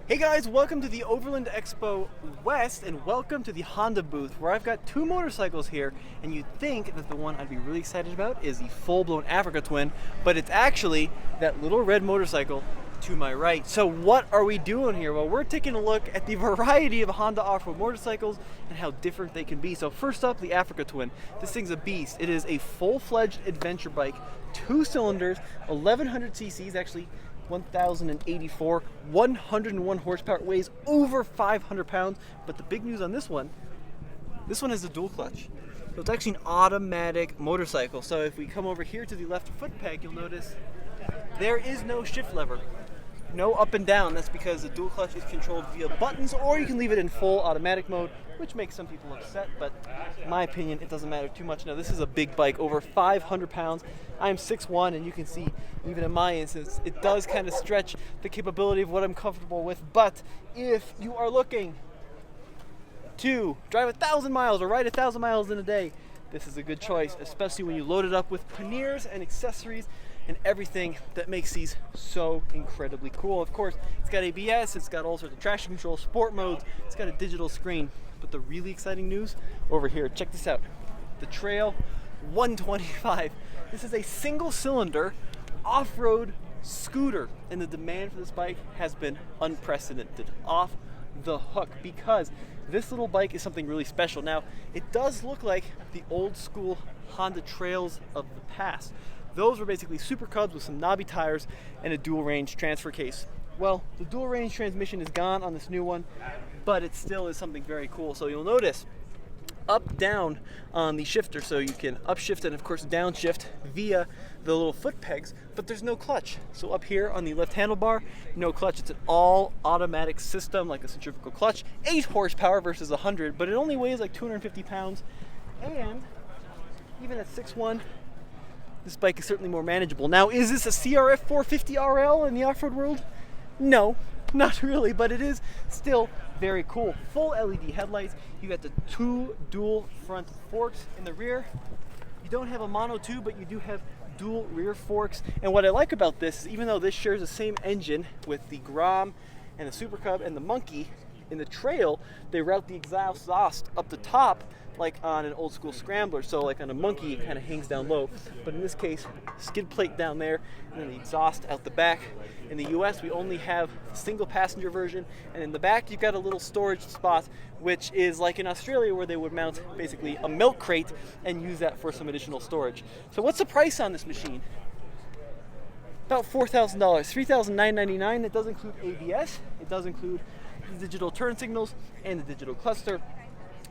Hey guys, welcome to the Overland Expo West and welcome to the Honda booth where I've got two motorcycles here, and you'd think that the one I'd be really excited about is the full-blown Africa Twin, but it's actually that little red motorcycle to my right. So what are we doing here? Well, we're taking a look at the variety of Honda off-road motorcycles and how different they can be. So first up, the Africa Twin. This thing's a beast. It is a full-fledged adventure bike, 2 cylinders, 1100 cc's, actually 1,084, 101 horsepower, weighs over 500 pounds. But the big news on this one has a dual clutch. So it's actually an automatic motorcycle. So if we come over here to the left foot peg, you'll notice there is no shift lever. No up and down. That's because the dual clutch is controlled via buttons, or you can leave it in full automatic mode, which makes some people upset, but in my opinion, it doesn't matter too much. Now, this is a big bike, over 500 pounds. I am 6'1", and you can see, even in my instance, it does kind of stretch the capability of what I'm comfortable with. But if you are looking to drive 1,000 miles or ride 1,000 miles in a day, this is a good choice, especially when you load it up with panniers and accessories and everything that makes these so incredibly cool. Of course, it's got ABS, it's got all sorts of traction control, sport modes, it's got a digital screen. But the really exciting news over here, check this out. The Trail 125. This is a single cylinder off-road scooter, and the demand for this bike has been unprecedented, off the hook, because this little bike is something really special. Now, it does look like the old school Honda Trails of the past. Those were basically Super Cubs with some knobby tires and a dual range transfer case. Well, the dual range transmission is gone on this new one, but it still is something very cool. So you'll notice up, down on the shifter, so you can upshift and of course downshift via the little foot pegs, but there's no clutch. So up here on the left handlebar, no clutch. It's an all automatic system, like a centrifugal clutch, 8 horsepower versus 100, but it only weighs like 250 pounds. And even at 6'1", this bike is certainly more manageable. Now, is this a CRF 450 RL in the off-road world? No, not really, but it is still very cool. Full LED headlights. You got the 2 dual front forks in the rear. You don't have a mono 2, but you do have dual rear forks. And what I like about this is, even though this shares the same engine with the Grom and the Super Cub and the Monkey, in the Trail, they route the exhaust up the top like on an old school Scrambler. So like on a Monkey, it kind of hangs down low. But in this case, skid plate down there and then the exhaust out the back. In the US, we only have a single passenger version. And in the back, you've got a little storage spot, which is like in Australia where they would mount basically a milk crate and use that for some additional storage. So what's the price on this machine? About $4,000, $3,999. That does include ABS. It does include the digital turn signals and the digital cluster.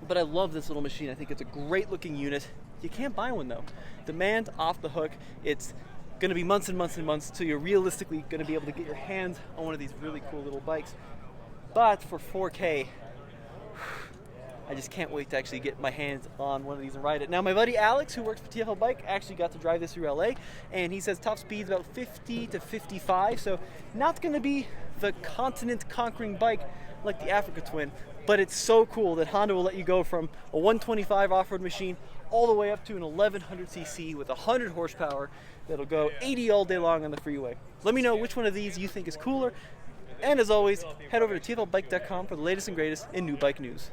But I love this little machine. I think it's a great looking unit. You can't buy one though. Demand off the hook. It's going to be months and months and months until you're realistically going to be able to get your hands on one of these really cool little bikes. But for 4K, I just can't wait to actually get my hands on one of these and ride it. Now, my buddy Alex, who works for TFL Bike, actually got to drive this through LA, and he says top speed's about 50 to 55, so not going to be the continent-conquering bike like the Africa Twin, but it's so cool that Honda will let you go from a 125 off-road machine all the way up to an 1100 cc with 100 horsepower that'll go 80 all day long on the freeway. Let me know which one of these you think is cooler, and as always, head over to tflbike.com for the latest and greatest in new bike news.